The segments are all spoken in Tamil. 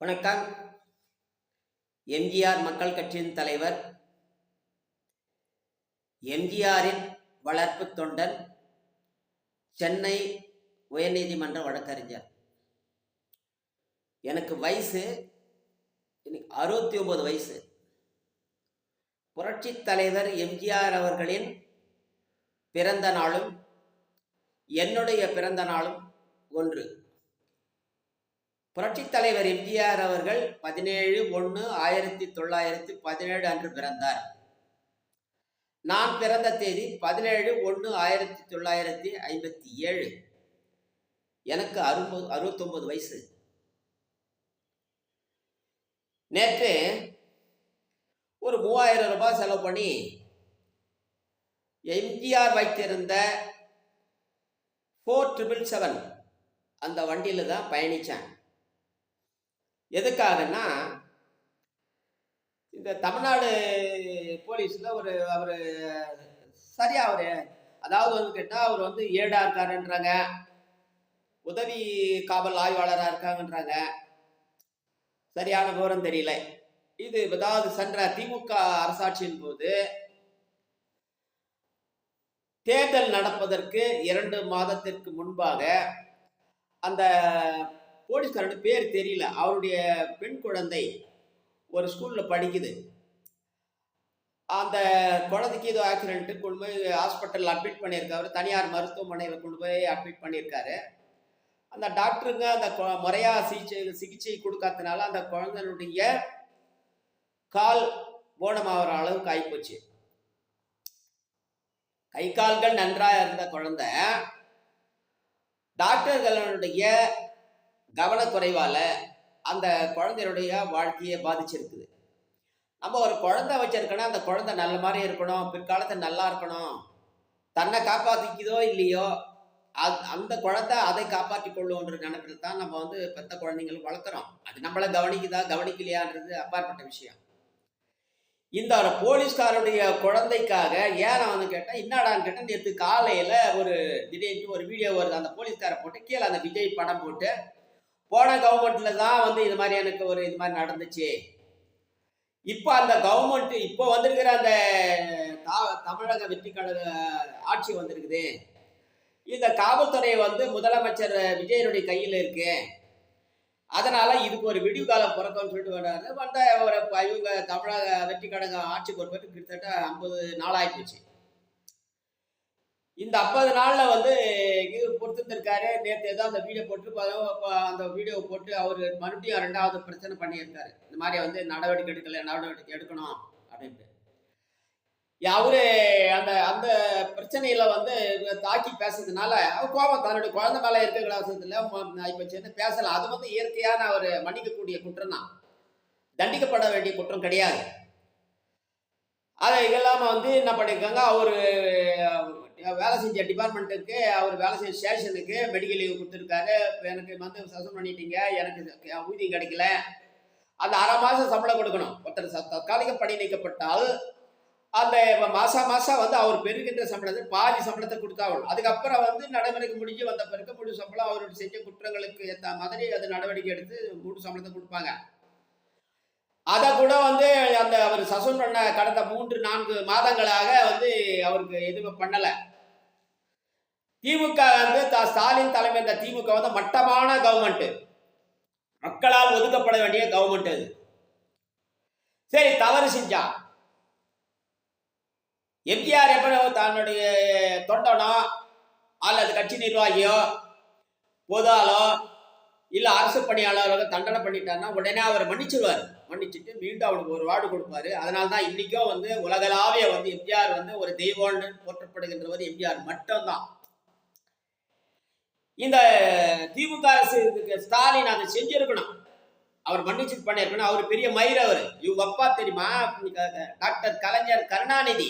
வணக்கம். எம்ஜிஆர் மக்கள் கட்சியின் தலைவர், எம்ஜிஆரின் வளர்ப்பு தொண்டன், சென்னை உயர்நீதிமன்ற வழக்கறிஞர். எனக்கு வயசு 69 வயசு. புரட்சி தலைவர் எம்ஜிஆர் அவர்களின் பிறந்த நாளும் என்னுடைய பிறந்த நாளும் ஒன்று. புரட்சி தலைவர் எம்ஜிஆர் அவர்கள் 17/1/1917 அன்று பிறந்தார். நான் பிறந்த தேதி 17/1/1957. எனக்கு 69 வயசு. நேற்று ஒரு 3000 ரூபாய் செலவு பண்ணி எம்ஜிஆர் வைத்திருந்த 4777 அந்த வண்டியில் தான் பயணித்தேன். எதுக்காகன்னா, இந்த தமிழ்நாடு போலீஸில் அவர் சரியா அதாவது கேட்டால் அவர் ஏடா இருக்காருன்றாங்க, உதவி காவல் ஆய்வாளராக இருக்காங்கன்றாங்க. சரியான விவரம் தெரியல. இது அதாவது சென்ற திமுக அரசாட்சியின் போது தேர்தல் நடப்பதற்கு 2 மாதத்திற்கு முன்பாக அந்த போலீஸ்காரனுடைய பேர் தெரியல, அவருடைய பெண் குழந்தை ஒரு ஸ்கூலில் படிக்குது. அந்த குழந்தைக்கு ஏதோ ஆக்சிடென்ட்டு கொண்டு போய் ஹாஸ்பிட்டலில் அட்மிட் பண்ணியிருக்காரு. தனியார் மருத்துவமனையில் கொண்டு போய் அட்மிட் பண்ணியிருக்காரு. அந்த டாக்டருங்க அந்த முறையாக சிகிச்சை கொடுக்காதனால அந்த குழந்தைனுடைய கால் போனமாகிற அளவுக்கு ஆகிப்போச்சு. கை கால்கள் நன்றாக இருந்த குழந்தை டாக்டர்களுடைய கவனக்குறைவால அந்த குழந்தையுடைய வாழ்க்கையை பாதிச்சிருக்குது. நம்ம ஒரு குழந்தை வச்சிருக்கணும், அந்த குழந்தை நல்ல மாதிரி இருக்கணும், பிற்காலத்தில் நல்லா இருக்கணும், தன்னை காப்பாற்றிக்குதோ இல்லையோ அந்த குழந்தை அதை காப்பாற்றி கொள்ளுன்ற நினைப்பில் தான் நம்ம பெத்த குழந்தைங்களை வளர்க்குறோம். அது நம்மளை கவனிக்குதா கவனிக்கலையான்றது அப்பாற்பட்ட விஷயம். இந்த ஒரு போலீஸ்காரருடைய குழந்தைக்காக ஏன் நான் கேட்டேன், என்னடான்னு கேட்டேன். நேற்று காலையில் ஒரு திடீர்னு ஒரு வீடியோ வருது, அந்த போலீஸ்காரை போட்டு கீழே அந்த விஜய் படம் போட்டு, போன கவர்மெண்ட்ல தான் இது மாதிரி எனக்கு இது மாதிரி நடந்துச்சு. இப்போ அந்த கவர்மெண்ட் இப்போ வந்திருக்கிற அந்த தமிழக வெற்றி கழக ஆட்சி வந்திருக்குது. இந்த காவல்துறை முதலமைச்சர் விஜயனுடைய கையில் இருக்கு. அதனால இதுக்கு ஒரு விடிவு காலம் பிறக்கும்னு சொல்லிட்டு இவங்க தமிழக வெற்றி கழக ஆட்சி பொறுப்பேற்று கிட்டத்தட்ட 50 நாள் ஆகிப்போச்சு. இந்த 50 நாளில் இது பொறுத்திருந்திருக்காரு. நேற்று ஏதோ அந்த வீடியோ போட்டு அந்த வீடியோவை போட்டு அவர் மறுபடியும் 2வது பிரச்சனை பண்ணியிருக்காரு. இந்த மாதிரி நடவடிக்கை எடுக்கணும் அப்படின்ட்டு. அவரு அந்த அந்த பிரச்சனையில தாக்கி பேசுறதுனால அவர் கோபம் தன்னுடைய குழந்தை மேல இருக்கிற இப்ப பேசலாம். அது இயற்கையான அவர் மன்னிக்கக்கூடிய குற்றம் தான், தண்டிக்கப்பட வேண்டிய குற்றம் கிடையாது. அதை இல்லாம என்ன பண்ணியிருக்காங்க, அவரு வேலை செஞ்ச டிபார்ட்மெண்ட்டுக்கு, அவர் வேலை செஞ்ச ஸ்டேஷனுக்கு மெடிக்கல் லீவ் கொடுத்துருக்காரு. எனக்கு சஸ்பெண்ட் பண்ணிட்டீங்க, எனக்கு ஊதியம் கிடைக்கல, அந்த 1/2 மாதம் சம்பளம் கொடுக்கணும். ஒருத்தர் தற்காலிக பணி நீக்கப்பட்டால் அந்த மாதம் அவர் பெறுகின்ற சம்பளத்தை பாதி சம்பளத்தை கொடுத்தாகணும். அதுக்கப்புறம் நடைமுறைக்கு முடிஞ்சு வந்த பிறகு முழு சம்பளம் அவருடைய செஞ்ச குற்றங்களுக்கு ஏற்ற மாதிரி அது நடவடிக்கை எடுத்து முழு சம்பளத்தை கொடுப்பாங்க. அதை கூட அந்த அவர் சஸ்பெண்ட் பண்ண கடந்த 3-4 மாதங்களாக அவருக்கு எதுவுமே பண்ணலை. திமுக ஸ்டாலின் தலைமை இந்த திமுக மட்டமான கவர்மெண்ட், மக்களால் ஒதுக்கப்பட வேண்டிய கவர்மெண்ட். அது சரி, தவறு செஞ்சா எம்ஜிஆர் எப்படி தன்னுடைய தொண்டனோ அல்லது கட்சி நிர்வாகியோ பொதாலோ இல்லை அரசு பணியாளர்களோ தண்டனை பண்ணிட்டாருன்னா உடனே அவர் மன்னிச்சிருவார். மன்னிச்சுட்டு மீண்டும் அவனுக்கு ஒரு வார்டு கொடுப்பாரு. அதனால தான் இன்னைக்கும் உலகளாவிய எம்ஜிஆர் ஒரு தெய்வம்னு போற்றப்படுகின்றவர் எம்ஜிஆர் மட்டும்தான். இந்த திமுக அரசு ஸ்டாலின் அதை செஞ்சிருக்கணும், அவர் மன்னிச்சு பண்ணியிருக்கணும். அவர் பெரிய மயிர். அவர் இவங்க அப்பா தெரியுமா, டாக்டர் கலைஞர் கருணாநிதி.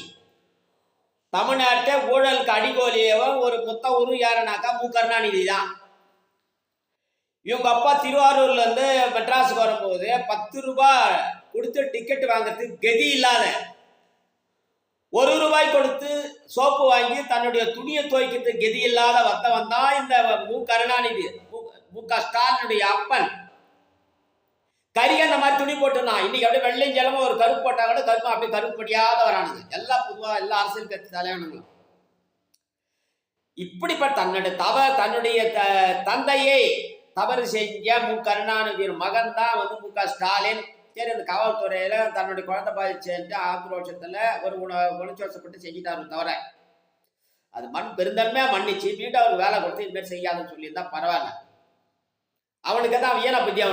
தமிழ்நாட்டை ஊழலுக்கு அடிகோலியவன் ஒரு மொத்த உரு யாருனாக்கா கருணாநிதி தான். இவங்க அப்பா திருவாரூர்ல மெட்ராஸுக்கு வரும்போது 10 ரூபாய் கொடுத்து டிக்கெட் வாங்குறதுக்கு கதி இல்லாத 1 ரூபாய் கொடுத்து சோப்பு வாங்கி தன்னுடைய துணியை துவைக்கிறதுக்கு கதி இல்லாத வந்தவன் தான் இந்த கருணாநிதி, மு க ஸ்டாலினுடைய அப்பன். கறி அந்த மாதிரி துணி போட்டுருந்தான். இன்னைக்கு அப்படியே வெள்ளையும் ஜலமும் ஒரு கருப்பு போட்டா கூட கருப்பு அப்படியே கருப்பு படியாத வரானுங்க. எல்லாம் பொதுவா எல்லா அரசியல் கட்சி தலைவனுங்களும் இப்படிப்பட்ட தன்னுடைய தந்தையை தவறு செஞ்ச கருணாநிதியின் மகன் தான் வந்து ஸ்டாலின். சரி, அந்த காவல்துறையில தன்னுடைய குழந்தை பாதிச்சு ஆக்ரோஷத்துல ஒரு உணர்ச்சிவசப்பட்டு செஞ்சுட்டாரு தவிர, அது பெருந்தன்மையா மன்னிச்சு மீண்டும் அவருக்கு வேலை கொடுத்து இது மாதிரி செய்யாதுன்னு சொல்லியிருந்தா பரவாயில்ல. அவனுக்கு தான் அவன் ஏனா புத்தி.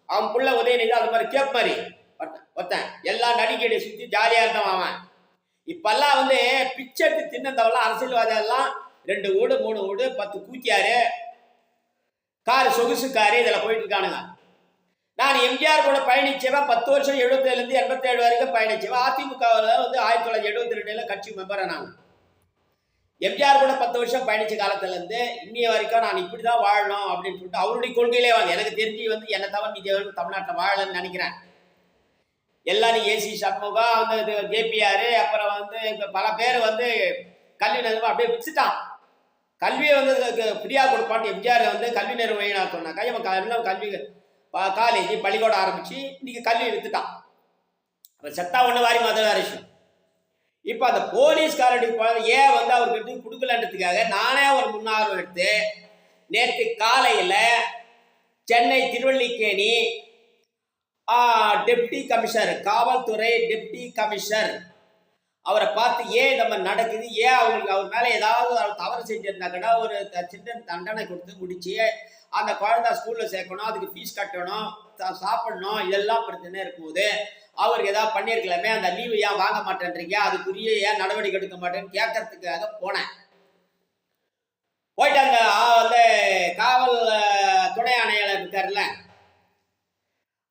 அவன் புள்ள உதயநிதி அது மாதிரி கேப் மாதிரி ஒருத்தன் எல்லா நடிகையை சுத்தி ஜாலியா இருந்தவன் அவன். இப்பெல்லாம் வந்து பிச்சை எடுத்து தின்னந்தவெல்லாம் அரசியல்வாதி எல்லாம் 2 வீடு 3 வீடு 10 கூத்தியாரு காரு சொகுசு காரு இதுல போயிட்டு இருக்கானுங்க. நான் எம்ஜிஆர் கூட பயணிச்சவன் 10 வருஷம் 77 இருந்து 87 வரைக்கும் பயணிச்சவன். அதிமுகவில் வந்து 1972 கட்சி மெம்பரை நான். எம்ஜிஆர் கூட 10 வருஷம் பயணிச்ச காலத்துல இருந்து இன்னைய வரைக்கும் நான் இப்படிதான் வாழணும் அப்படின்னு சொல்லிட்டு அவருடைய கொள்கையிலே எனக்கு தெரிஞ்சு வந்து என்ன தவிர நீ தமிழ்நாட்டில் வாழலன்னு நினைக்கிறேன். எல்லாம் நீ ஏசி சண்முகம் வந்து ஜேபிஆர் அப்புறம் வந்து பல பேர் வந்து கல்வி நிறுவனம் அப்படியே விச்சுட்டான். கல்வியை வந்து ஃப்ரீயா கொடுப்பான்னு எம்ஜிஆர் வந்து கல்வி நிறுவனம் நான் சொன்னாக்கா இவன் கல்வி காலேஜ் பள்ளிக்கூடம் ஆரம்பிச்சு இன்னைக்கு கல்வி வித்துட்டான். செத்தா ஒண்ணு வாரி மத அரசு. இப்ப அந்த போலீஸ்காரனுடைய ஏன் வந்து அவருக்கு கொடுக்கலன்றதுக்காக நானே ஒரு முன்னார்வம் எடுத்து நேற்று காலையில சென்னை திருவல்லிக்கேணி டெப்டி கமிஷனர், காவல்துறை டெப்டி கமிஷனர் அவரை பார்த்து ஏன் இந்த மாதிரி நடக்குது, ஏன் அவங்களுக்கு அவர் மேலே ஏதாவது தவறு செஞ்சிருந்தாங்கன்னா ஒரு சின்ன தண்டனை கொடுத்து முடிச்சு அந்த குழந்தை ஸ்கூலில் சேர்க்கணும், அதுக்கு ஃபீஸ் கட்டணும், சாப்பிடணும், இதெல்லாம் பிரச்சனை இருக்கும்போது அவருக்கு ஏதாவது பண்ணியிருக்கலாமே, அந்த லீவு ஏன் வாங்க மாட்டேன்றீங்க, அதுக்குரிய ஏன் நடவடிக்கை எடுக்க மாட்டேன்னு கேட்கறதுக்காக போனேன். போயிட்டு அந்த காவல் துணை ஆணையாளர் இருக்காருல்ல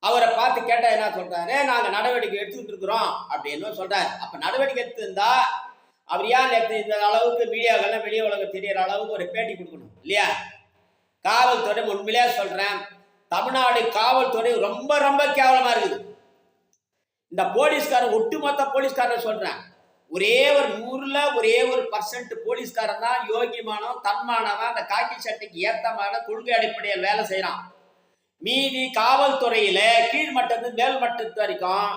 அவரை பார்த்து கேட்டா என்ன சொல்றாரு, நாங்க நடவடிக்கை எடுத்துக்கிட்டு இருக்கிறோம் அப்படின்னு சொல்றாரு. அப்ப நடவடிக்கை எடுத்திருந்தா அவர் ஏன் நேற்று இந்த அளவுக்கு மீடியாக்கள்லாம் வெளியே உலகம் தெரியற அளவுக்கு ஒரு பேட்டி கொடுக்கணும் இல்லையா? காவல்துறை உண்மையிலே சொல்றேன், தமிழ்நாடு காவல்துறை ரொம்ப ரொம்ப கேவலமா இருக்குது. இந்த போலீஸ்காரன் ஒட்டுமொத்த போலீஸ்காரன் சொல்றேன், ஒரே ஒரு 100ல ஒரே ஒரு % போலீஸ்காரன் தான் யோகியமானவன், தன்மானவன், அந்த காக்கி சட்டைக்கு ஏத்தமான கொள்கை அடிப்படையில் வேலை செய்யறான். மீதி காவல்துறையில கீழ்மட்டத்து மேல் மட்டத்து வரைக்கும்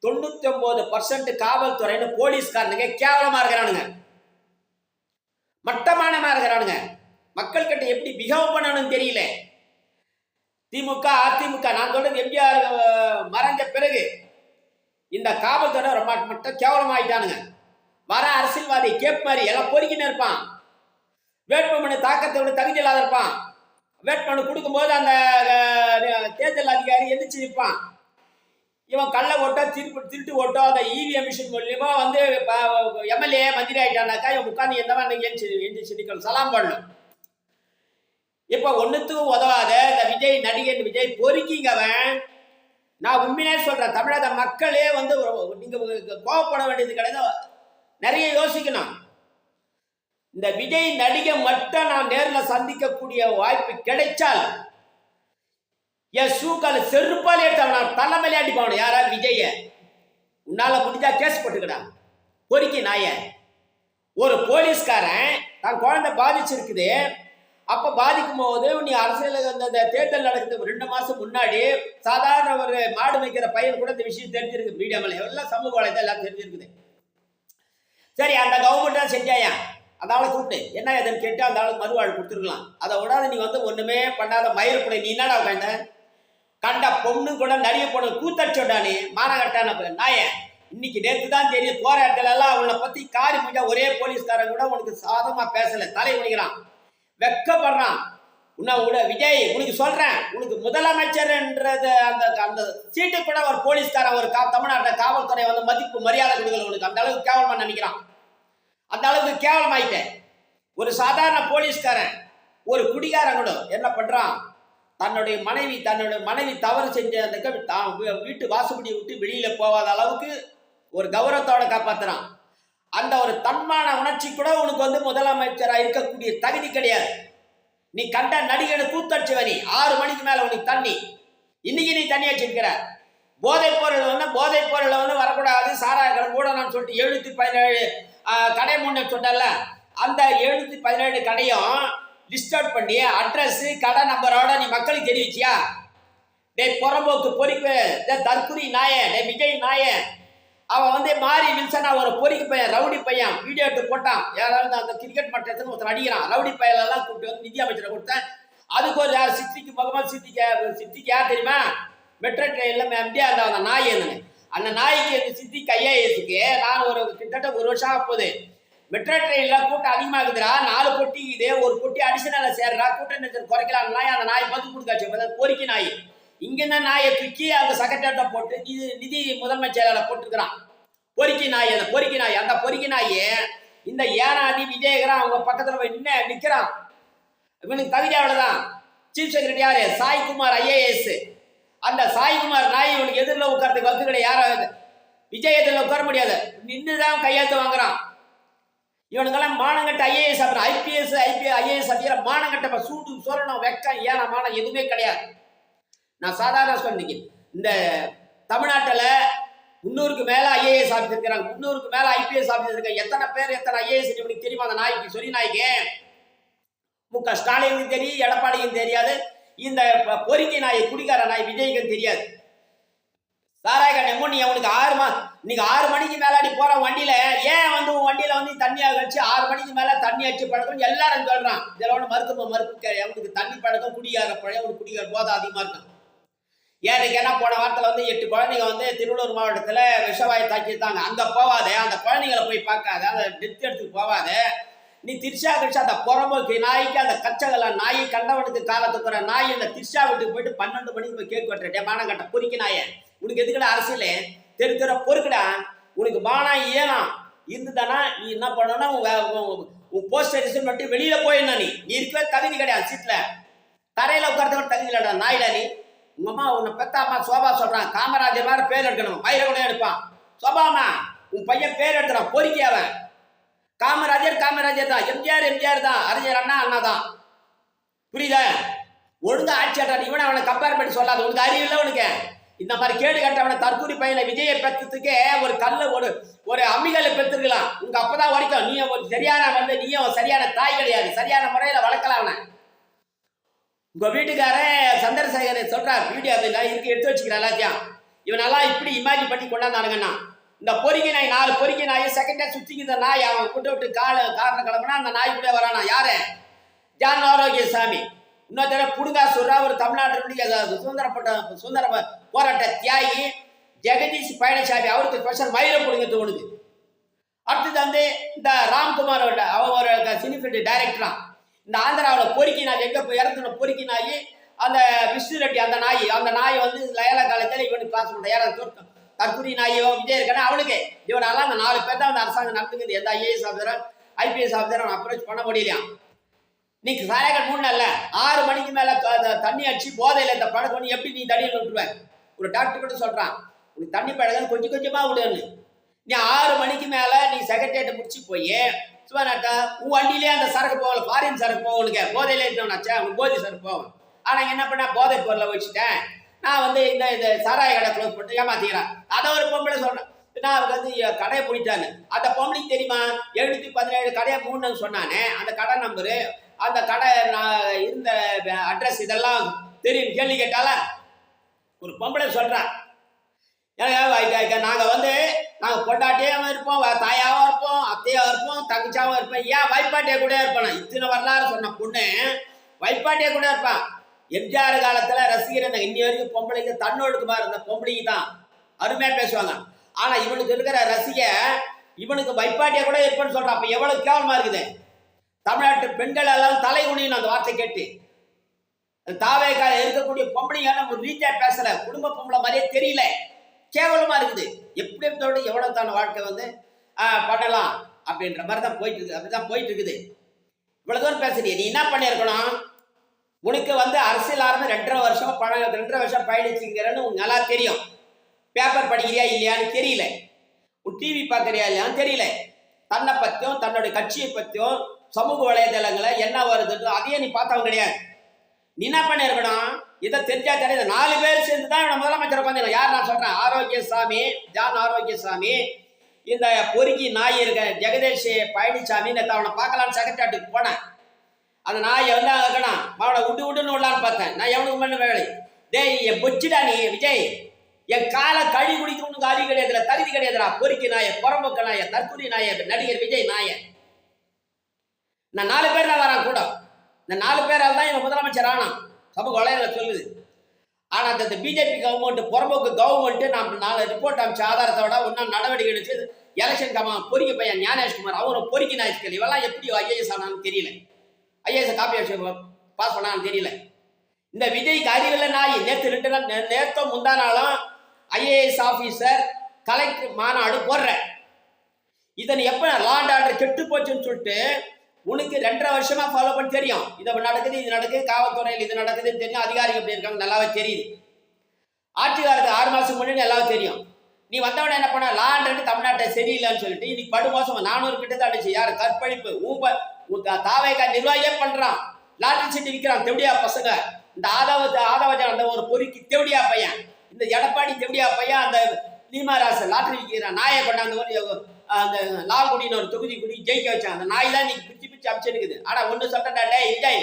99% காவல்துறையில போலீஸ்காரனுங்க கேவலமா இருக்கிறானுங்க, மட்டமானமா இருக்கிறானுங்க. மக்கள் கிட்ட எப்படி பிஹேவ் பண்ணணும்னு தெரியல. திமுக அதிமுக நான் சொல்றது எம்ஜிஆர் மறைஞ்ச பிறகு இந்த காவல்துறை ரொம்ப மட்டும் கேவலமாயிட்டானுங்க. வர அரசியல்வாதி கேப் மாதிரி எல்லாம் பொறுக்கின்னு இருப்பான், வேட்புமனு தாக்கத்தை விட தகுதி இல்லாத இருப்பான். வேட்புமனு கொடுக்கும்போது அந்த தேர்தல் அதிகாரி எந்திரிச்சு நிற்பான். இவன் கள்ள ஓட்டோ திருட்டு ஓட்டோ அந்த இவிஎம் மிஷின் மூலியமா வந்து எம்எல்ஏ மந்திரி ஆயிட்டானாக்கா இவன் உட்காந்து எந்தவன் எந்திரிச்சு நிற்கணும், சலாம் பண்ணணும். இப்ப ஒன்னுத்துக்கும் உதவாத இந்த விஜய் நடிகன் விஜய் பொறுக்கிங்கவன். நான் உண்மையிலே சொல்றேன், தமிழக மக்களே வந்து நீங்க கோவப்பட வேண்டியது கிடையாது, நிறைய யோசிக்கணும். இந்த விஜய் நடிகை மட்டும் நான் நேரில் சந்திக்கக்கூடிய வாய்ப்பு கிடைச்சால் என் சூக்கால செருப்பாலே எடுத்தவன் தலைமையிலே அடிப்பான். யாரா விஜய, உன்னால முடிஞ்சா கேஸ் போட்டுக்கடா பொறுக்கி நாய. ஒரு போலீஸ்காரன் தான் குழந்தை பாதிச்சிருக்குது, அப்ப பாதிக்கும் போது நீ அரசியல் அந்த தேர்தல் நடக்குது 2 மாசம் முன்னாடி சாதாரண ஒரு மாடு வைக்கிற பையன் கூட இந்த விஷயம் தெரிஞ்சிருக்கு, மீடியா மேல எல்லாம் சமூக வலைதளம் எல்லாம் தெரிஞ்சிருக்குது. சரி, அந்த கவர்மெண்ட் தான் செஞ்சாயா, அந்த ஆளை கூப்பிட்டு என்ன எதுன்னு கேட்டு அந்த ஆளுக்கு மறுவாழ்வு கொடுத்துருக்கலாம். அதை விடாத நீ வந்து ஒண்ணுமே பண்ணாத மயிர்புடை நீ என்னடா கண்ட பொண்ணு கூட நிறைய பொண்ணு கூத்தச்சோடானே மானகட்டான நாய. இன்னைக்கு நேற்று தான் தெரியும், போற இடத்துல எல்லாம் அவனை பத்தி காரி முடிஞ்சா ஒரே போலீஸ்காரன் கூட உனக்கு சாதமா பேசல, தலை முடிக்கிறான், வெக்கப்படுறான். உன்ன விஜய் உனக்கு சொல்றேன், உனக்கு முதலமைச்சர்ன்றது அந்த அந்த சீட்டு கூட ஒரு போலீஸ்காரன் ஒரு தமிழ்நாட்டில் காவல்துறை வந்து மதிப்பு மரியாதை கொடுக்கல உனக்கு. அந்த அளவுக்கு கேவலமா நினைக்கிறான், அந்த அளவுக்கு கேவலமாயிட்டேன். ஒரு சாதாரண போலீஸ்காரன் ஒரு குடிகாரன் கூட என்ன பண்றான், தன்னுடைய மனைவி தவறு செஞ்ச அந்த வீட்டு வாசப்படியை விட்டு வெளியில போகாத அளவுக்கு ஒரு கௌரவத்தோட காப்பாத்துறான். அந்த ஒரு தன்மான உணர்ச்சி கூட உனக்கு வந்து முதலமைச்சராக இருக்கக்கூடிய தகுதி கிடையாது. நீ கண்ட நடிகனை கூத்தடிச்சவனி 6 மணிக்கு மேல உனக்கு தண்ணி, இன்னைக்கு நீ தண்ணி வச்சிருக்கிற. போதைப் பொருள் வந்து வரக்கூடாது, சாராய கடை கூட நான் சொல்லிட்டு 717 கடை முன்னே சொன்னல, அந்த 717 கடையும் லிஸ்ட் அவுட் பண்ணி அட்ரஸ் கடை நம்பரோட நீ மக்களுக்கு தெரிவிச்சியா? டேய் புறம்போக்கு பொறிப்பு, தற்குறி நாயன், டே விஜய் நாயன், அவன் வந்து மாரி வில்சனா ஒரு பொறிக்கு பையன், ரவுடி பையன், வீடியோ எடுத்து போட்டான். யாராவது அந்த கிரிக்கெட் மட்டத்துக்கு ஒருத்தர் அடிக்கிறான், ரவுடி பையனெல்லாம் கூப்பிட்டு வந்து நிதி அமைச்சரை கொடுத்தேன். அதுக்கு ஒரு யார் சித்திக்கு முகமது சித்திக்கு யார் தெரியுமா? மெட்ரோ ட்ரெயினில் எம்டிஆர் அந்த நாய் என்னன்னு, அந்த நாய்க்கு இந்த சித்திக்கு ஐஏஎஸ்க்கு நான் ஒரு கிட்டத்தட்ட 1 வருஷம் ஆக போகுது. மெட்ரோ ட்ரெயினில் கூட்டம் அதிகமாகுதுரா, 4 பொட்டி இது, ஒரு பொட்டி அடிஷனலாக சேர்றா, கூட்டம் நெரிசல் குறைக்கலாம் நாய், அந்த நாய் பதில் கொடுக்காச்சு, பொறிக்கி நாய். இங்கிருந்த நாயை தூக்கி அந்த செக்ரட்டரிட்ட போட்டு நிதி முதன்மை செயலாளர் போட்டுருக்கிறான். பொறிக்கி நாய், அந்த பொறிக்கி நாய், அந்த பொறிக்கி நாய் இந்த ஏனாதி விஜயகரன் அவங்க பக்கத்தில் போய் நிற்கிறான். இவனுக்கு தகுதி அவ்வளவுதான். சீஃப் செக்ரட்டரி யாரு? சாய்குமார் ஐஏஎஸ். அந்த சாய்குமார் நாய் இவனுக்கு எதிரில் உட்காரத்துக்கு வந்து கிடையாது. யாராவது விஜய் எதிரில் உட்கார முடியாது, நின்றுதான் கையெழுத்து வாங்குறான். இவனுக்கெல்லாம் மானங்கட்ட ஐஏஎஸ் அப்புறம் ஐபிஎஸ் ஐஏஎஸ் அப்படிங்கிற மானங்கட்ட சூடு சோழனம் வெக்கம் ஏனா மானம் எதுவுமே கிடையாது. நான் சாதாரண சொன்னீங்க, இந்த தமிழ்நாட்டில் 300க்கு மேல ஐஏஎஸ் ஆஃபீஸர் இருக்கிறாங்க, 300க்கு மேல ஐபிஎஸ் ஆஃபீஸர் இருக்காங்க. எத்தனை பேர் எத்தனை ஐஏஎஸ் இவனுக்கு தெரியுமா? அந்த நாய்க்கு, சொல்லி நாய்க்கு முக ஸ்டாலினுக்கு தெரியும், எடப்பாடிக்கும் தெரியாது, இந்த பொறிக்கை நாய் குடிக்கார நாய் விஜய்க்கு தெரியாது. சாராய கண்ணு நீ அவனுக்கு 6 மணிக்கு மேல அடி போற வண்டியில ஏன் வந்து வண்டியில வந்து தண்ணியாக வச்சு 6 மணிக்கு மேல தண்ணி அடிச்சு பழக்கம் எல்லாரும் சொல்றான். இதுல ஒன்று மறுக்க அவனுக்கு தண்ணி பழக்கம், குடிகார பழைய அவனுக்கு குடிகார போதை அதிகமா இருக்கும். ஏன்னு என்ன, போன வாரத்தில் வந்து 8 குழந்தைங்க வந்து திருவள்ளூர் மாவட்டத்தில் விஷவாயை தாக்கியிருந்தாங்க. அங்கே போவாத, அந்த குழந்தைங்களை போய் பார்க்காத, அந்த டெத் எடுத்துக்கு போவாத. நீ திரிஷா அந்த புறம்போக்கு நாய்க்கு, அந்த கச்சகல நாய், கண்டவனுக்கு காலத்துக்குற நாய், இந்த திரிஷா வீட்டுக்கு போயிட்டு 12 மணிக்கு போய் கேக் வெட்டுற மானங்கட்ட பொறிக்க நாய. உனக்கு எதுக்கடா அரசியல்? தெரு பொறுக்கடா. உனக்கு மானம் ஏனம் இருந்துதானா நீ என்ன பண்ணனா, உன் போஸ்டர் மட்டும் வெளியில போயிடனா. நீ இருக்கவே தகுதி கிடையாது. சீட்ல தரையில உட்கார்றத தகுதி இல்லடா நாயில. நீ உங்க அம்மா உன்னை பெத்த அம்மா சோபா சொல்றான், காமராஜர் மாதிரி பேர் எடுக்கணும், மயில கூட எடுப்பான். சோபாமா உன் பையன் பேர் எடுத்துறான், பொறிக்கி அவன். காமராஜர் தான், எம்ஜிஆர் தான், அறிஞர் அண்ணா தான். புரியுதா? ஒழுங்கா ஆட்சியாளர் இவனை அவனை கம்பேர் பண்ணி சொல்லாது. உனக்கு அறிவு இல்லை உனக்கு. இந்த மாதிரி கேடு கட்டவனை தற்கூரி பையனை விஜயை பெற்றதுக்கு ஒரு கல்ல ஒரு அம்மிகளை பெற்றுக்கலாம். உங்க அப்பதான் வரைக்கும் நீ ஒரு சரியான வந்து நீயும் சரியான தாய் கிடையாது, சரியான முறையில வளர்க்கலாம் அவனை. உங்க வீட்டுக்காரன் சந்திரசேகர் சொல்றார், வீடியோ அதெல்லாம் இருக்கு, எடுத்து வச்சுக்கிறேன் எல்லாத்தையும். இவனெல்லாம் இப்படி இமேஜின் பண்ணி கொண்டாந்தானுங்கண்ணா. இந்த பொறிக்கை நாய் 4 பொறிக்கை நாய் செகண்டா சுத்திக்கிற நாய், அவன் கூட்ட விட்டு காரணம் கிளம்புனா அந்த நாய் கூட வரானா. யாரு? ஜான் ஆரோக்கியசாமி. இன்னொரு தடவை புடுங்கா சொல்றா, ஒரு தமிழ்நாட்டினுடைய சுதந்திர போராட்ட தியாகி ஜெகதீஷ் பழனிசாமி, அவருக்கு ஸ்பெஷல் மயில புடுங்க தோணுது. அடுத்தது வந்து இந்த ராம்குமார், அவன் ஒரு சினிஃபில்ட் டைரக்டரா. இந்த ஆந்திராவில் பொறிக்கி நாய் எங்க போய் இறந்துன பொறிக்கி நாய், அந்த விஷ்ணு ரெட்டி அந்த நாய் வந்து லயலா காலேஜில் இவனுக்கு கிளாஸ் பண்ண யாராவது தற்கூரி நாயோ விஜய் இருக்கானே அவனுக்கு. இவனெல்லாம் அந்த 4 பேர் தான் அந்த அரசாங்கம் நடத்துக்குது. எந்த ஐஏஎஸ் ஆஃபீஸரும் ஐபிஎஸ் ஆஃபீஸரும் அப்ரோச் பண்ண முடியலையா? நீக்கு சாயங்காலம் 3 நாள்ல 6 மணிக்கு மேல தண்ணி அடிச்சு போதையில இந்த பழக்கம் எப்படி நீ தண்ணியில் விட்டுருவேன்? ஒரு டாக்டர் கூட சொல்றான், உனக்கு தண்ணி பழக்கம் கொஞ்சம் கொஞ்சமா விடுன்னு. நீ 6 மணிக்கு மேல நீ செக்ரட்டரியேட்டை முடிச்சு போய் சும்மாட்டா உன் வண்டியிலே அந்த சரக்கு போகல, ஃபாரின் சரக்கு போகணுங்க, போதையில இருக்கணும்னாச்சா உனக்கு போதை சரக்கு போகும். ஆனா என்ன பண்ண, போதை பொருளை வச்சுட்டேன் நான் வந்து இந்த சாராய கடை க்ளோஸ் பண்ணிட்டு ஏமாத்திக்கிறேன். அதை ஒரு பொம்பளை சொல்றேன், நான் வந்து கடையை பிடிட்டாங்க. அந்த பொம்பளைக்கு தெரியுமா 717 கடையை 3 சொன்னானே, அந்த கடை நம்பரு, அந்த கடை நான் இருந்த அட்ரஸ் இதெல்லாம் தெரியும். கேள்வி கேட்டால ஒரு பொம்பளை சொல்றேன், நாங்கள் பொண்டாட்டியாகவும் இருப்போம், தாயாவும் இருப்போம், அத்தையாவும் இருப்போம், தங்கச்சாவும் இருப்போம், ஏன் வைப்பாட்டியா கூட இருப்பான். இத்தனை வரலாறு சொன்ன பொண்ணு வைப்பாட்டியா கூட இருப்பான். எம்ஜிஆர் காலத்துல ரசிகர் இன்னி வரைக்கும் பொம்பளைக்கு தன்னோடுக்குமா இருந்த பொம்பளைக்கு தான் அருமையா பேசுவாங்க. ஆனா இவனுக்கு இருக்கிற ரசிக இவனுக்கு வைப்பாட்டியா கூட இருப்பேன்னு சொல்றான். அப்ப எவ்வளவு கேவலமா இருக்குது. தமிழ்நாட்டு பெண்கள் எல்லாம் தலை குனியணும் அந்த வார்த்தை கேட்டு. தாவேக்கால இருக்கக்கூடிய பொம்பளைங்க ஒரு ரீதியா பேசல, குடும்ப பொம்பளை மாதிரியே தெரியல, கேவலமா இருக்குது. எப்படி எவ்வளவு தான வாழ்க்கை வந்து பண்ணலாம் அப்படின்ற மாதிரி தான் போயிட்டு இருக்குது. அப்படிதான் போயிட்டு இருக்குது. இவ்வளவு தூரம் பேசுறிய, நீ என்ன பண்ணிருக்கணும்? உனக்கு வந்து அரசியல் ஆரம்பம் 2.5 வருஷம் பயணிச்சுங்கிறன்னு உங்க நல்லா தெரியும். பேப்பர் படிக்கிறியா இல்லையான்னு தெரியல, உன் டிவி பார்க்கறியா இல்லையான்னு தெரியல. தன்னை பத்தியும் தன்னுடைய கட்சியை பத்தியும் சமூக வலைதளங்களை என்ன வருதுன்னு அதையே நீ பார்த்தவங்க கிடையாது. நீ என்ன பண்ணிருக்கணும்? இதை தெரிஞ்சா தெரியாது. 4 பேர் சேர்ந்து தான் முதலமைச்சர் உட்காந்து. யார் நான் சொல்றேன்? ஆரோக்கியசாமி, ஜான் ஆரோக்கியசாமி, இந்த பொறுக்கி நாய் இருக்க ஜெகதீஷ் பழனிசாமி. அவனை பார்க்கலான்னு செக்ரட்டரிக்கு போனேன். அந்த நாயை வந்து இருக்கணும் அவனை விட்டுன்னு விடலான்னு பார்த்தேன். நான் எவனுக்கு பண்ண வேலை டேய் என் பொச்சுடா நீ விஜய், என் காலை கழி குடிக்க உனக்கு அறிவு கிடையாதுடா, தகுதி கிடையாதுடா. பொறுக்கி நாய, புறம்போக்க நாய, தற்கொலை நாய, நடிகர் விஜய் நாய. நான் 4 பேர் தான் வரான் கூட. இந்த 4 பேரால் தான் இவன் முதலமைச்சர் ஆனான். சமூக வலைதளம் சொல்லுது. ஆனா அந்த பிஜேபி கவர்மெண்ட், புறம்போக்கு கவர்மெண்ட் நாம் 4 ரிப்போர்ட் அமைச்ச ஆதாரத்தோட ஒன்றும் நடவடிக்கை எடுத்து எலெக்ஷன் பொறிக்க பையன் ஞானேஷ்குமார் அவரும் பொறுக்கி நாய்கள் இவெல்லாம் எப்படி ஐஏஎஸ் ஆனான்னு தெரியல. ஐஏஎஸ் காப்பி அடிச்சு பாஸ் பண்ணான்னு தெரியல. இந்த விஜய்க்கு அறிவில்லை நாய். நேற்று 2 நாள் நேற்றோ முந்தா நாளும் ஐஏஎஸ் ஆபீசர் கலெக்டர் மாநாடு போடுற. இதன் எப்ப லா அண்ட் ஆர்டர் கெட்டு போச்சுன்னு சொல்லிட்டு உனக்கு 2.5 வருஷமா ஃபாலோ பண்ணி தெரியும். இது நடக்குது, இது நடக்குது, காவல்துறையில் இது நடக்குதுன்னு தெரியும். அதிகாரிகள் எப்படி இருக்காங்க நல்லாவே தெரியுது. ஆட்சிக்காரருக்கு 6 மாசம் முன்னாடி நல்லாவே தெரியும். நீ வந்தவன என்ன பண்ண, லா அண்ட் ஆர்டர் தமிழ்நாட்டை சரியில்லைன்னு சொல்லிட்டு இன்னைக்கு படுமோசம் 400 கிட்ட தான் அடிச்சு. யாரு கற்பழிப்பு தாவேகா நிர்வாகியே பண்றான். லாட்டரி சீட்டு விற்கிறான் தெவடியா பசங்க. இந்த ஆதவஜன் அந்த ஒரு பொறுக்கி தெவடியா பையன், இந்த எடப்பாடி தெவடியா பையன், அந்த நீமாராச லாட்டரி விற்கிறான் நாயை கொண்டாந்து அந்த லால்குடின்னு ஒரு தொகுதி குடி ஜெயிக்க வச்சான். அந்த நாய் தான் நீங்க பிச்சு பிச்சு அமைச்சிருக்குது. ஆனா ஒண்ணு சொல்றேன்டா, டே விஜய்,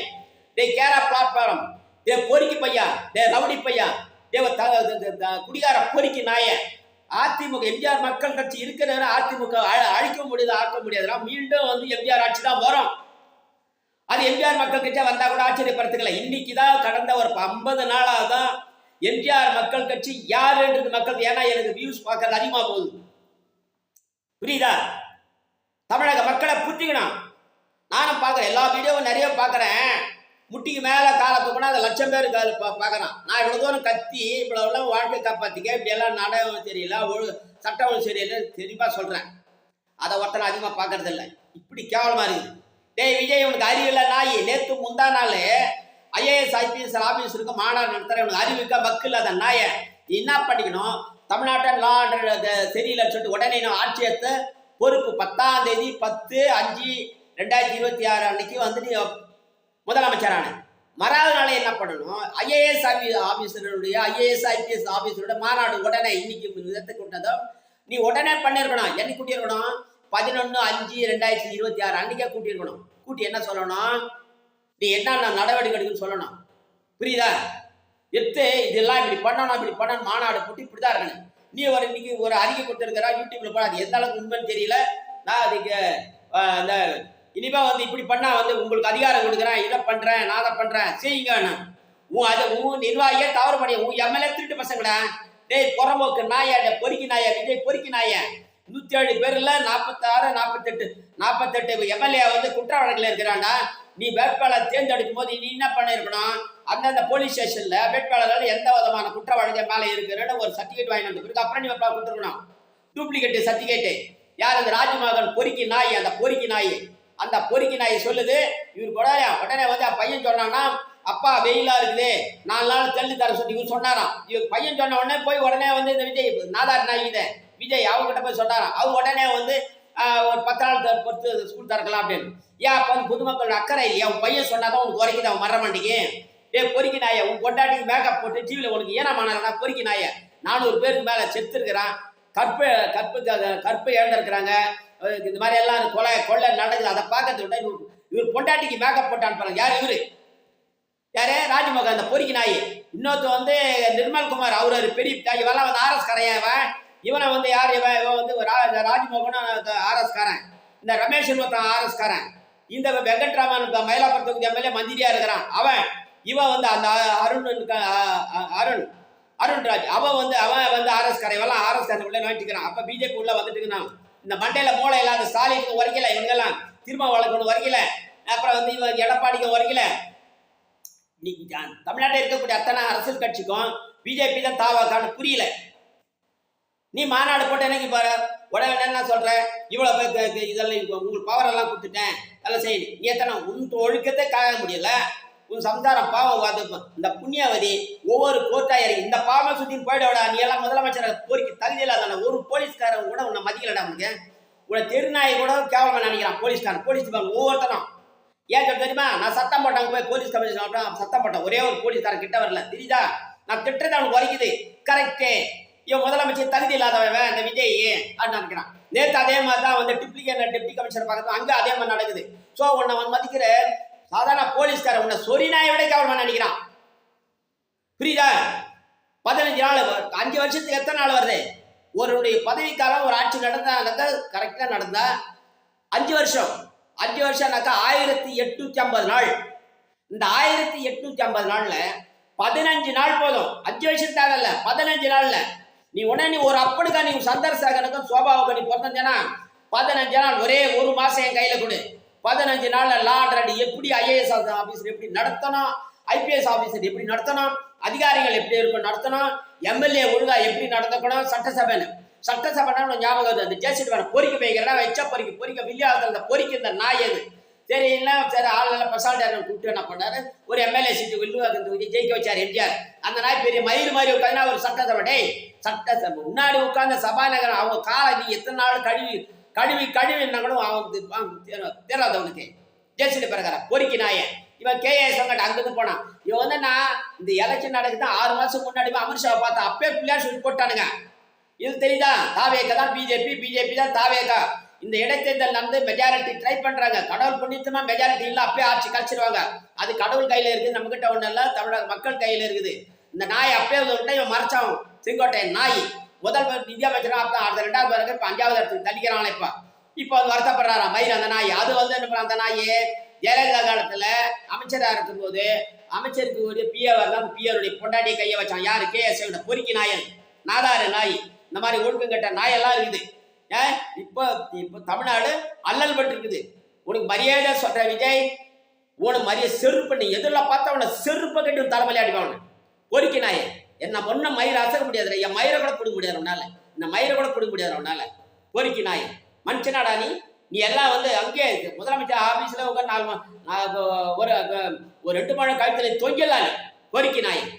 டே கேரா பிளாட்ஃபார்ம், டே பொறுக்கி பையா, டே ரவுடி பையா, டே குடிகார பொறுக்கி நாய. அதிமுக எம்ஜிஆர் மக்கள் கட்சி இருக்கிற அதிமுக அழிக்க முடியாது, ஆக்க முடியாது. மீண்டும் எம்ஜிஆர் ஆட்சி தான் வரும். அது எம்ஜிஆர் மக்கள் கட்சியா வந்தா கூட ஆச்சரியப்படுத்துக்கல. இன்னைக்குதான் கடந்த ஒரு 50 நாளா தான் எம்ஜிஆர் மக்கள் கட்சி யாருன்றது மக்கள், ஏன்னா எனக்கு வியூஸ் பார்க்கறது அதிகமா போகுது. புரியுதா? தமிழக மக்களை புரிஞ்சுக்கணும். நானும் பார்க்குறேன், எல்லா வீடியோவும் நிறைய பார்க்குறேன். முட்டிக்கு மேலே காலை தூக்கினா அது 1,00,000 பேர் பார்க்குறான். நான் இவ்வளோ தூரம் கத்தி இவ்வளோ வாழ்க்கை காப்பாற்றிக்க இப்படியெல்லாம் நடவும் தெரியல, சட்டமும் சரியில்லை தெளிவாக சொல்கிறேன். அதை ஒருத்தனை அதிகமாக பார்க்கறது இல்லை. இப்படி கேவலமாக இருக்குது. டேய் விஜய், உனக்கு அறிவில்லை நாய். நேற்று முந்தா நாள் ஐஏஎஸ் ஐபிஎஸ் ஆபீஸருக்கு மாநாடு நடத்துகிற உனக்கு அறிவிக்க மக்கள் அதை நாய. நீ என்ன பண்ணிக்கணும், தமிழ்நாட்டில் லா அண்ட் சரியில்லைன்னு சொல்லிட்டு உடனே நான் ஆட்சியத்தை பொறுப்பு 10ஆம் தேதி 10/5/2026 அன்னைக்கு நீ முதலமைச்சரான மறாவது நாளே என்ன பண்ணணும், ஐஏஎஸ் ஆபீசருடைய ஐஏஎஸ் ஐபிஎஸ் ஆபீசரோட மாநாடு உடனே இன்னைக்கு நிறுத்தி விட்டதும் நீ உடனே பண்ணிருக்கணும். என்னைக்கு கூட்டியிருக்கணும், 11/5/2026 அன்னைக்கே கூட்டியிருக்கணும். கூட்டி என்ன சொல்லணும், நீ என்ன நடவடிக்கை எடுக்குன்னு சொல்லணும். புரியுதா? இதெல்லாம் இப்படி பண்ணணும் மாநாடு போட்டு இப்படிதான் இருக்கணும். நீ இன்னைக்கு ஒரு அறிக்கை கொடுத்துருக்கிறா யூடியூப்ல போட, அது எந்த அளவுக்கு உண்மைன்னு தெரியல. நான் அதுக்கு அந்த இனிமே இப்படி பண்ணா உங்களுக்கு அதிகாரம் கொடுக்குறேன், இதை பண்றேன், நான் அதை பண்றேன் செய்யுங்க. உன் நிர்வாகியே தவறு பண்ணி உன் எம்எல்ஏ திருட்டு பசங்கடா. டேய் புறம்போக்கு நாயா, பொறுக்கி நாயா, விஜய் பொறுக்கி நாயா. 107 பேர்ல 48 எம்எல்ஏ குற்ற வழக்கில் இருக்கிறான்டா. நீ வேட்பாளர் தேர்ந்தெடுக்கும் போது நீ என்ன பண்ணிருக்கணும், அந்தந்த போலீஸ் ஸ்டேஷன்ல வேட்பாளர்கள் எந்த விதமான குற்ற வழக்கு மேல இருக்குன்னு ஒரு சர்டிபிகேட் வாங்கி வந்து அப்புறம் நீ வேட்பாளர் கொடுத்துருக்கணும். Duplicate certificate. யார் அந்த ராஜ்மோகன் பொறுக்கி நாய், அந்த பொறுக்கி நாய் சொல்லுது. இவர் கூட உடனே பையன் சொன்னான்னா, அப்பா வெயிலா இருக்குது 4 நாள் தள்ளி தர சொல்லி இவர் சொன்னாராம். இவர் பையன் சொன்ன உடனே போய் உடனே இந்த விஜய் நாதார் நாய் இதை விஜய் அவங்ககிட்ட போய் சொன்னாராம். அவங்க உடனே ஒரு 10 நாள் பொறுத்து ஸ்கூல் திறக்கலாம் அப்படின்னு. ஏன் அப்ப பொதுமக்களோட அக்கறை இல்லையா? உன் பையன் சொன்னாதான் உனக்கு உரைக்குது, அவன் மர மாட்டேங்க. பொறுக்கி நாய, உன் கொண்டாட்டிக்கு மேக்கப் போட்டு டிவியில உனக்கு ஏனாமானா பொறுக்கி நாய. 400 பேருக்கு மேல செத்து இருக்கிறான். கற்பு இழந்திருக்கிறாங்க. இந்த மாதிரி எல்லாம் கொள்ளை நடக்குது. அதை பார்க்கறது விட இவர் பொண்டாட்டிக்கு மேக்கப் போட்டு அனுப்புறாங்க. யார் இவரு? யாரு? ராஜ்மோகன், அந்த பொறுக்கி நாய். இன்னொருத்த நிர்மல்குமார், அவரு ஒரு பெரிய இவெல்லாம் ஆர்எஸ் காரையன். இவனை யார் இவன் ராஜ்மோகன் ஆர்எஸ் காரன். இந்த ரமேஷ் ஒருத்தன் ஆர்எஸ் காரன். இந்த வெங்கட்ராமன் மயிலாப்பூர் தொகுதி எம்எல்ஏ மந்திரியா இருக்கிறான். அவன் இவன் அந்த அருண்ராஜ் அவன் ஆர்எஸ் காரன். இவெல்லாம் ஆர்எஸ் காரன் உள்ள நோட்டிக்கிறான். அப்ப பிஜேபி உள்ள வந்துட்டு இந்த மண்டையில மூளை இல்லாத ஸ்டாலினுக்கு வரைக்கல, இவங்கெல்லாம் திரும்ப வழக்கு வரைக்கல. அப்புறம் இவன் எடப்பாடிக்கு வரைக்கல. தமிழ்நாட்டில் இருக்கக்கூடிய அத்தனை அரசியல் கட்சிக்கும் பிஜேபி தான் தாவாக்கான்னு புரியல. நீ மாநாடு போட்டு எனக்கு பாரு உடனே என்ன சொல்ற, இவ்வளவு இதெல்லாம் உங்களுக்கு பவர் எல்லாம் கொடுத்துட்டேன், அதெல்லாம் செய்யணும். நீ எத்தனை உன் ஒழுக்கத்தை காய முடியல. உன் சம்சாரம் பாவம் இந்த புண்ணியவதி ஒவ்வொரு கோட்டாயிரம் இந்த பாவம் சுத்தி போயிடவிடா. நீ எல்லாம் முதலமைச்சர் கோரிக்கை தகுதியில தானே. ஒரு போலீஸ்காரன் கூட உன்னை மதிக்கலடா. உனக்கு உன்னை தெருநாயை கூட கேவலமா நினைக்கிறான் போலீஸ்காரன். போலீஸ் ஒவ்வொருத்தனும் ஏன் தெரியுமா, நான் சத்தம் போட்டாங்க போய் போலீஸ் கமிஷனர் சத்தம் போட்டேன். ஒரே ஒரு போலீஸ்காரன் கிட்ட வரல. தெரியுதா? நான் திட்டத்தை அவனுக்கு வரைக்குது. கரெக்டே, இவன் முதலமைச்சர் தகுதி இல்லாதவன் இந்த விஜய் அப்படின்னு நினைக்கிறான். நேற்று அதே மாதிரி தான் டெப்டி கமிஷனர் பார்க்கறது அங்கே அதே மாதிரி நடக்குது. ஸோ உன்னை மதிக்கிற சாதாரண போலீஸ்காரன் உன்னை சொரிநாயை விட கேவலமா நினைக்கிறான். புரியுதா? 15 நாள் 5 வருஷத்துக்கு எத்தனை நாள் வருது? ஒருடைய பதவிக்காலம் ஒரு ஆட்சி நடந்தா கரெக்டா நடந்தா 5 வருஷம். 5 வருஷம்னாக்கா 1850 நாள். இந்த 1850 நாள்ல 15 நாள் போதும். 5 வருஷம் தேவையில்ல, 15 நாள்ல நீ உடனே நீ ஒரு அப்பனுக்கா நீ சந்திரசேகரனுக்கும் சோபாவுக்கு நீ பிறந்தா 15 நாள் ஒரே ஒரு மாசம் என் கையில கொடு. 15 நாள்ல லா அண்ட் ஆர்டர் எப்படி ஐஏஎஸ் ஆபீசர் எப்படி நடத்தணும், ஐபிஎஸ் ஆபீசர் எப்படி நடத்தணும், அதிகாரிகள் எப்படி இருக்கும் நடத்தணும், எம்எல்ஏ ஒழுங்கா எப்படி நடத்தக்கணும், சட்டசபைன்னு ஞாபகம் அந்த ஜேசிட்டு பொறிக்க வைக்கிறா வச்சா பொறிக்க வில்லியாவத்தில் அந்த பொறிக்க இந்த நாய் எது சரி இல்லை சரி ஆள் பசால்டார் கூப்பிட்டு என்ன பண்ணாரு, ஒரு எம்எல்ஏ சீட்டு வில்லுவாக்கு ஜெயிக்க வச்சார் எம்ஜிஆர். அந்த நாய் பெரிய மயில் மாதிரி உட்காந்து ஒரு சட்டசபை சட்டசபை முன்னாடி உட்கார்ந்த சபாநகரம் அவங்க காலை நீ எத்தனை நாள் கழுவின்னா கூட அவன் தெரியாது அவனுக்கு. ஜெயிச்சுட்டு பிறகு பொறிக்கி நாயன் இவன் கேஎஸ் அங்கிருந்து போனான். இவன் வந்து நான் இந்த எலெக்ஷன் நடக்குது 6 மாசம் முன்னாடி அமித்ஷாவை பார்த்தா அப்பே பிள்ளையார் சொல்லி போட்டானுங்க. இது தெரியுதா? தாவேக்கா தான் பிஜேபி தான் தாவேக்கா. இந்த இடைத்தேர்தல் நடந்து மெஜாரிட்டி ட்ரை பண்றாங்க. கடவுள் புண்ணியமா மெஜாரிட்டி இல்லை அப்பயே ஆட்சி கழிச்சிருவாங்க. அது கடவுள் கையில இருக்குது, நம்ம கிட்ட ஒண்ணு இல்லை, தமிழக மக்கள் கையில இருக்குது. இந்த நாய் அப்பயே இவன் மறைச்சான் செங்கோட்டையன் நாய். முதல் நிதியமைச்சரும் அப்புறம் அடுத்த 2வது பிறகு இப்ப 5வது இடத்துக்கு தள்ளிக்கிறான். இப்ப வந்து வருத்தப்படுறாராம் மயில் அந்த நாய். அது வந்து என்ன அந்த நாயே ஜெயலலிதா காலத்துல அமைச்சரா இருக்கும் போது அமைச்சருக்கு பிஏவர் தான் பிஏருடைய பொண்டாட்டியை கையை வச்சான். யாரு? கேஎஸ் பொறுக்கி நாயன் நாடாரு நாய். இந்த மாதிரி ஒழுக்கம் கட்ட நாயெல்லாம் இருக்குது. இப்போ தமிழ்நாடு அல்லல் பட்டு இருக்குது. உனக்கு மரியாதை சொல்ற விஜய், உனக்கு மரியாதை செருப்பு நீ எதிரில் பார்த்தா உன செருப்பை கட்டி தலைமையில அடிப்பான் பொறுக்கி நாயன். என்ன ஒன்ன மயிரை அசைக்க முடியாது, என் மயிரை கூட பிடிக்க முடியாது அவனால, இந்த மயிரை கூட பிடிக்க முடியாது அவனால. பொறுக்கி நாயன் மனுஷனாடா நீ எல்லாம் வந்து அங்கேயே முதலமைச்சர் ஆபீஸ்ல ஒரு 2 மழை கழுத்துல தொங்கலாம் பொறுக்கி நாயன்.